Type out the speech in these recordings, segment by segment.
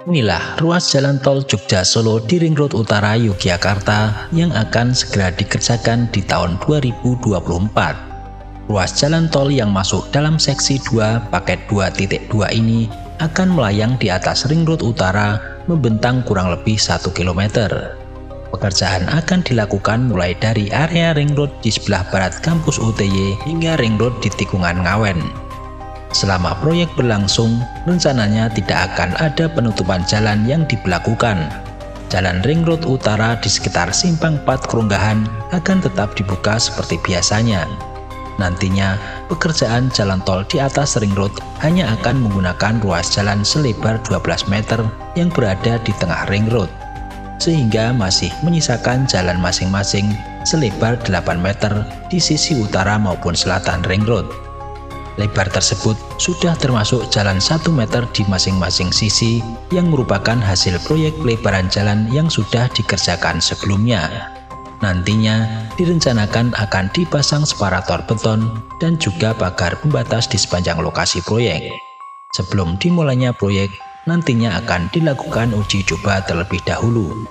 Inilah ruas jalan tol Jogja Solo di Ring Road Utara Yogyakarta yang akan segera dikerjakan di tahun 2024. Ruas jalan tol yang masuk dalam seksi 2 paket 2.2 ini akan melayang di atas Ring Road Utara membentang kurang lebih 1 km. Pekerjaan akan dilakukan mulai dari area Ring Road di sebelah barat kampus UTY hingga Ring Road di tikungan Ngawen. Selama proyek berlangsung, rencananya tidak akan ada penutupan jalan yang diberlakukan. Jalan Ring Road Utara di sekitar Simpang 4 Kerunggahan akan tetap dibuka seperti biasanya. Nantinya, pekerjaan jalan tol di atas Ring Road hanya akan menggunakan ruas jalan selebar 12 meter yang berada di tengah Ring Road, sehingga masih menyisakan jalan masing-masing selebar 8 meter di sisi utara maupun selatan Ring Road. Lebar tersebut sudah termasuk jalan 1 meter di masing-masing sisi yang merupakan hasil proyek pelebaran jalan yang sudah dikerjakan sebelumnya. Nantinya direncanakan akan dipasang separator beton dan juga pagar pembatas di sepanjang lokasi proyek. Sebelum dimulainya proyek, nantinya akan dilakukan uji coba terlebih dahulu.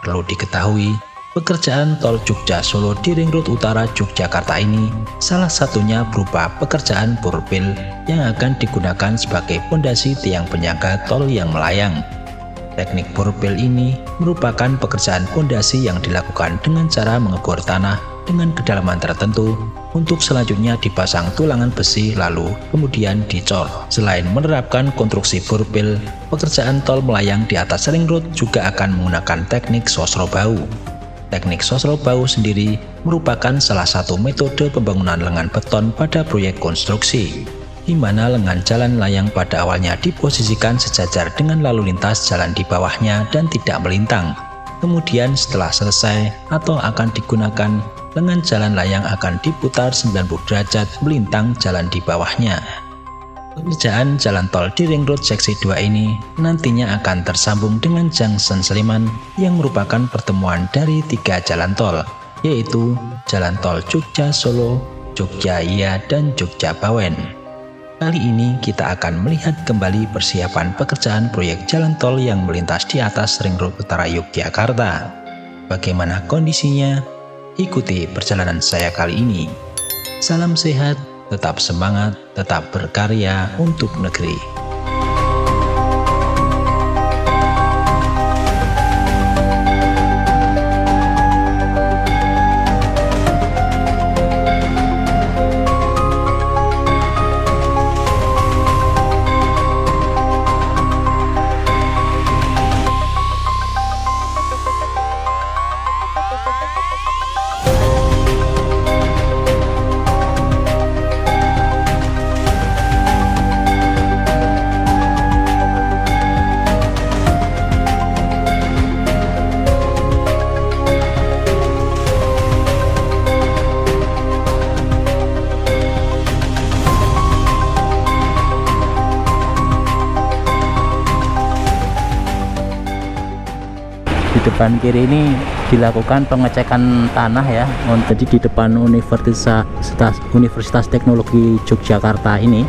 Perlu diketahui, pekerjaan tol Jogja Solo di Ring Road Utara Yogyakarta ini salah satunya berupa pekerjaan borpil yang akan digunakan sebagai pondasi tiang penyangga tol yang melayang. Teknik borpil ini merupakan pekerjaan pondasi yang dilakukan dengan cara mengebor tanah dengan kedalaman tertentu untuk selanjutnya dipasang tulangan besi lalu kemudian dicor. Selain menerapkan konstruksi borpil, pekerjaan tol melayang di atas Ring Road juga akan menggunakan teknik sosrobau. Teknik sosrobau sendiri merupakan salah satu metode pembangunan lengan beton pada proyek konstruksi, di mana lengan jalan layang pada awalnya diposisikan sejajar dengan lalu lintas jalan di bawahnya dan tidak melintang. Kemudian setelah selesai atau akan digunakan, lengan jalan layang akan diputar 90 derajat melintang jalan di bawahnya. Pekerjaan jalan tol di Ring Road seksi 2 ini nantinya akan tersambung dengan Junction Sleman yang merupakan pertemuan dari 3 jalan tol, yaitu jalan tol Jogja Solo, Jogja Iya, dan Jogja Bawen. Kali ini kita akan melihat kembali persiapan pekerjaan proyek jalan tol yang melintas di atas Ring Road Utara Yogyakarta. Bagaimana kondisinya? Ikuti perjalanan saya kali ini. Salam sehat, tetap semangat, tetap berkarya untuk negeri. Di depan kiri ini dilakukan pengecekan tanah ya. Jadi di depan Universitas Teknologi Yogyakarta ini,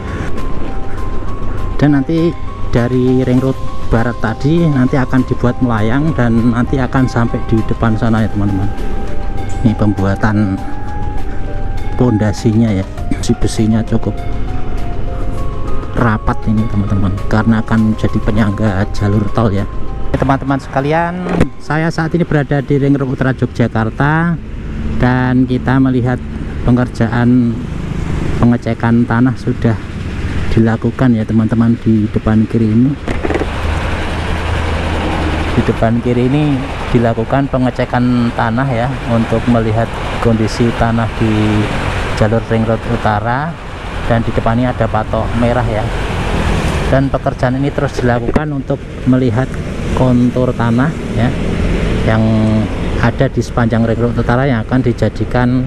dan nanti dari Ring Road Barat tadi nanti akan dibuat melayang dan nanti akan sampai di depan sana ya teman-teman. Ini pembuatan pondasinya ya, besinya cukup rapat ini teman-teman, karena akan jadi penyangga jalur tol ya. Teman-teman sekalian, saya saat ini berada di Ring Road Utara Yogyakarta dan kita melihat pengerjaan pengecekan tanah sudah dilakukan ya teman-teman di depan kiri ini. Di depan kiri ini dilakukan pengecekan tanah ya untuk melihat kondisi tanah di jalur Ring Road Utara, dan di depannya ada patok merah ya. Dan pekerjaan ini terus dilakukan untuk melihat kontur tanah ya yang ada di sepanjang Ring Road Utara yang akan dijadikan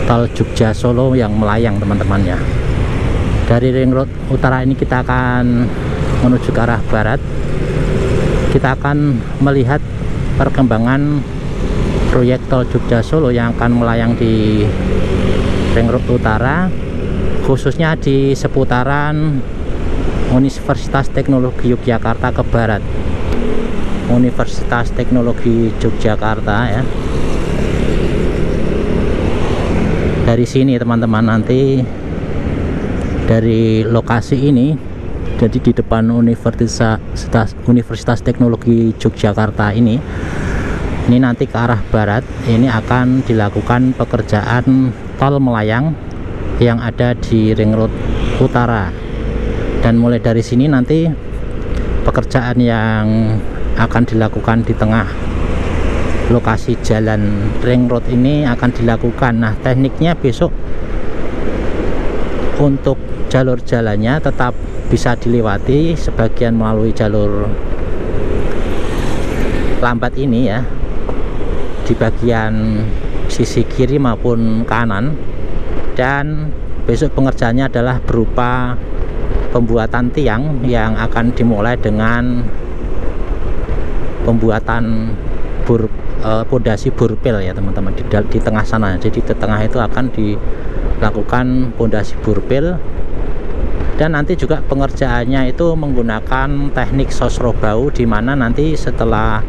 tol Jogja Solo yang melayang teman-teman ya. Dari Ring Road Utara ini kita akan menuju ke arah barat. Kita akan melihat perkembangan proyek tol Jogja Solo yang akan melayang di Ring Road Utara, khususnya di seputaran Universitas Teknologi Yogyakarta ke barat. Universitas Teknologi Yogyakarta ya. Dari sini teman-teman, nanti dari lokasi ini, jadi di depan Universitas Teknologi Yogyakarta ini nanti ke arah barat ini akan dilakukan pekerjaan tol melayang yang ada di Ring Road Utara. Dan mulai dari sini nanti pekerjaan yang akan dilakukan di tengah lokasi jalan Ring Road ini akan dilakukan. Nah, tekniknya besok untuk jalur jalannya tetap bisa dilewati, sebagian melalui jalur lambat ini ya, di bagian sisi kiri maupun kanan. Dan besok pengerjaannya adalah berupa pembuatan tiang yang akan dimulai dengan pembuatan pondasi burpil ya teman-teman, di tengah sana. Jadi di tengah itu akan dilakukan pondasi burpil, dan nanti juga pengerjaannya itu menggunakan teknik sosrobau, di mana nanti setelah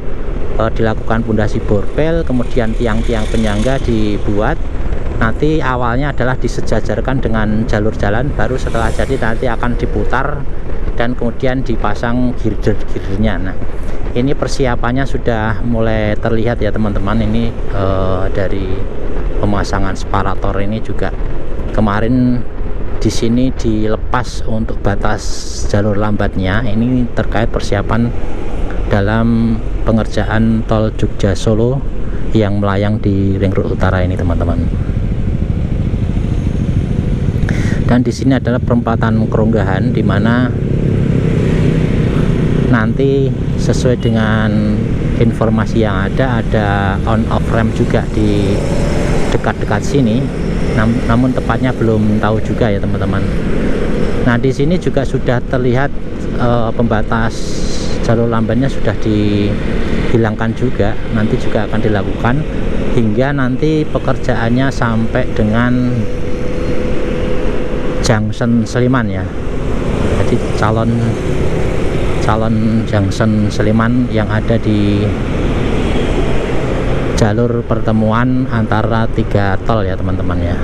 dilakukan pondasi burpil, kemudian tiang-tiang penyangga dibuat. Nanti awalnya adalah disejajarkan dengan jalur jalan, baru setelah jadi nanti akan diputar dan kemudian dipasang girder-girdernya. Nah, ini persiapannya sudah mulai terlihat ya teman-teman. Ini dari pemasangan separator ini juga kemarin di sini dilepas untuk batas jalur lambatnya. Ini terkait persiapan dalam pengerjaan tol Jogja Solo yang melayang di Ring Road Utara ini teman-teman. Dan di sini adalah perempatan Keronggahan, di mana nanti sesuai dengan informasi yang ada on off ramp juga di dekat-dekat sini. Namun tepatnya belum tahu juga ya teman-teman. Nah, di sini juga sudah terlihat pembatas jalur lambatnya sudah dihilangkan juga. Nanti juga akan dilakukan hingga nanti pekerjaannya sampai dengan Junction Sleman ya. Jadi calon Junction Sleman yang ada di jalur pertemuan antara 3 tol ya teman-teman ya.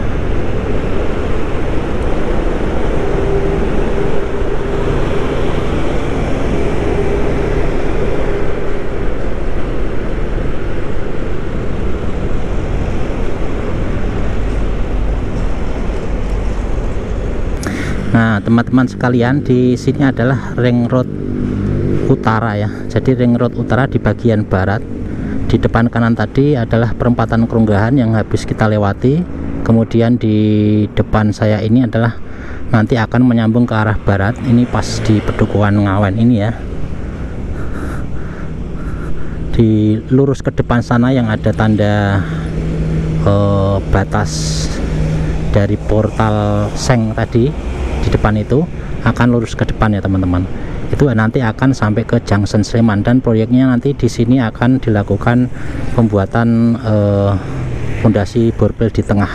Nah, teman-teman sekalian, di sini adalah Ring Road Utara ya. Jadi Ring Road Utara di bagian barat. Di depan kanan tadi adalah perempatan Keronggahan yang habis kita lewati. Kemudian di depan saya ini adalah nanti akan menyambung ke arah barat. Ini pas di Pedukuhan Ngawen ini ya. Di lurus ke depan sana yang ada tanda batas dari portal Seng tadi, di depan itu akan lurus ke depan ya teman-teman. Itu nanti akan sampai ke Junction Sleman, dan proyeknya nanti di sini akan dilakukan pembuatan fondasi borpil di tengah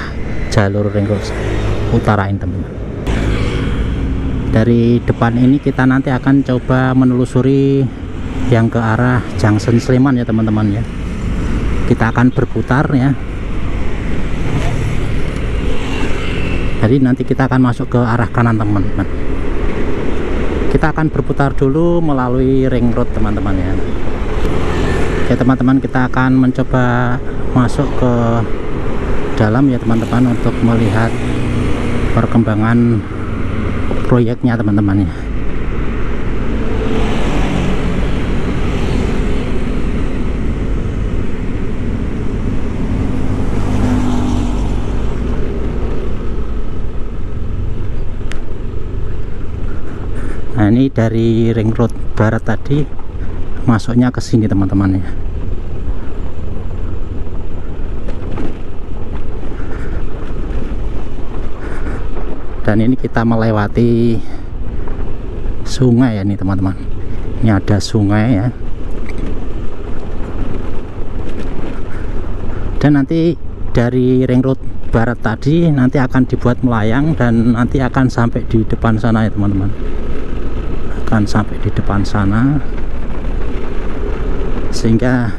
jalur Ring Road Utara ini teman-teman. Dari depan ini kita nanti akan coba menelusuri yang ke arah Junction Sleman ya teman-teman ya. Kita akan berputar ya. Jadi nanti kita akan masuk ke arah kanan teman-teman. Kita akan berputar dulu melalui Ring Road teman-teman ya. Oke teman-teman, kita akan mencoba masuk ke dalam ya teman-teman untuk melihat perkembangan proyeknya teman-teman ya. Nah, ini dari Ring Road Barat tadi masuknya ke sini teman-teman ya. Dan ini kita melewati sungai ya nih teman-teman. Ini ada sungai ya. Dan nanti dari Ring Road Barat tadi nanti akan dibuat melayang dan nanti akan sampai di depan sana ya teman-teman. bahkan sampai di depan sana, sehingga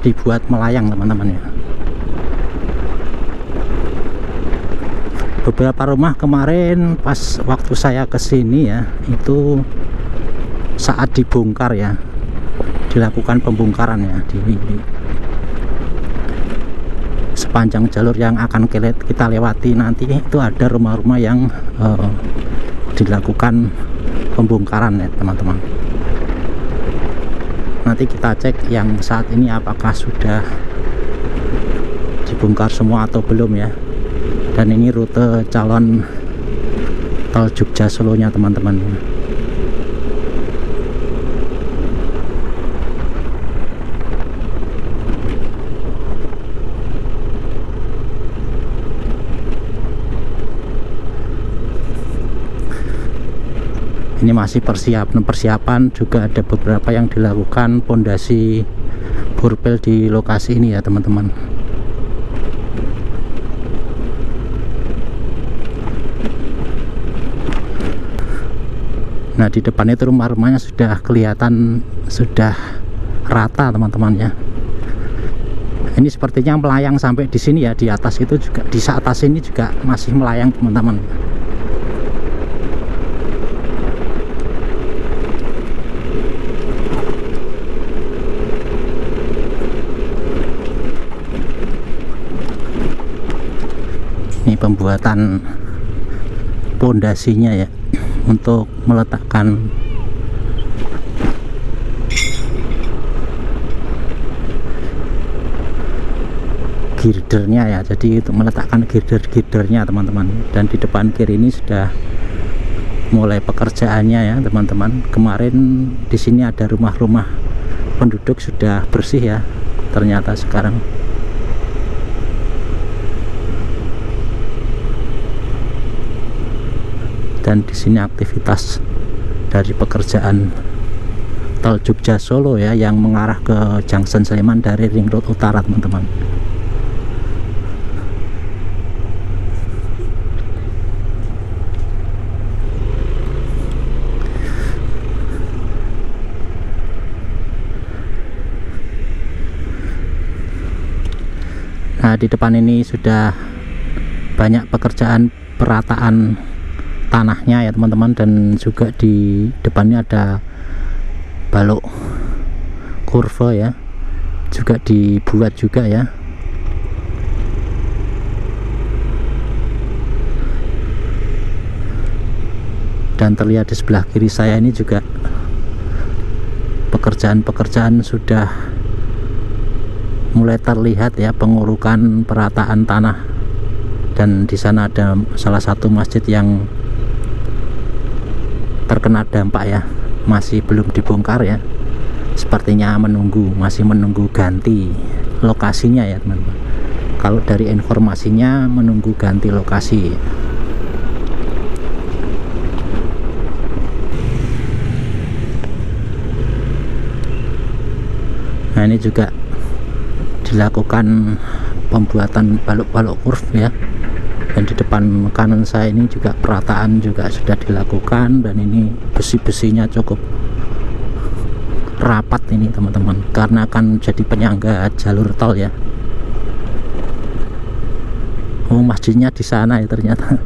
dibuat melayang teman-teman ya. Beberapa rumah kemarin pas waktu saya kesini ya, itu saat dibongkar ya, dilakukan pembongkaran ya di sepanjang jalur yang akan kita lewati nanti. Itu ada rumah-rumah yang dilakukan pembongkaran ya teman-teman. Nanti kita cek yang saat ini apakah sudah dibongkar semua atau belum ya. Dan ini rute calon tol Jogja Solo nya teman-teman. Ini masih persiapan, juga ada beberapa yang dilakukan pondasi borpel di lokasi ini ya teman-teman. Nah di depan itu rumah-rumahnya sudah kelihatan, sudah rata teman-teman ya. Ini sepertinya melayang sampai di sini ya, di atas itu juga, di atas ini juga masih melayang teman-teman. Ini pembuatan pondasinya ya, untuk meletakkan girdernya ya. Jadi untuk meletakkan girdernya teman-teman. Dan di depan kiri ini sudah mulai pekerjaannya ya teman-teman. Kemarin di sini ada rumah-rumah penduduk sudah bersih ya, ternyata sekarang. Dan di sini aktivitas dari pekerjaan tol Jogja Solo ya, yang mengarah ke Junction Sleman dari Ring Road Utara teman-teman. Nah di depan ini sudah banyak pekerjaan perataan tanahnya ya teman-teman, dan juga di depannya ada balok kurva ya, juga dibuat juga ya. Dan terlihat di sebelah kiri saya ini juga pekerjaan-pekerjaan sudah mulai terlihat ya, pengurukan perataan tanah. Dan di sana ada salah satu masjid yang terkena dampak ya, masih belum dibongkar ya, sepertinya masih menunggu ganti lokasinya ya teman-teman. Kalau dari informasinya menunggu ganti lokasi. Nah ini juga dilakukan pembuatan balok-balok kurve ya. Dan di depan kanan saya ini juga perataan juga sudah dilakukan, dan ini besi-besinya cukup rapat ini teman-teman, karena akan jadi penyangga jalur tol ya. Oh masjidnya di sana ya ternyata.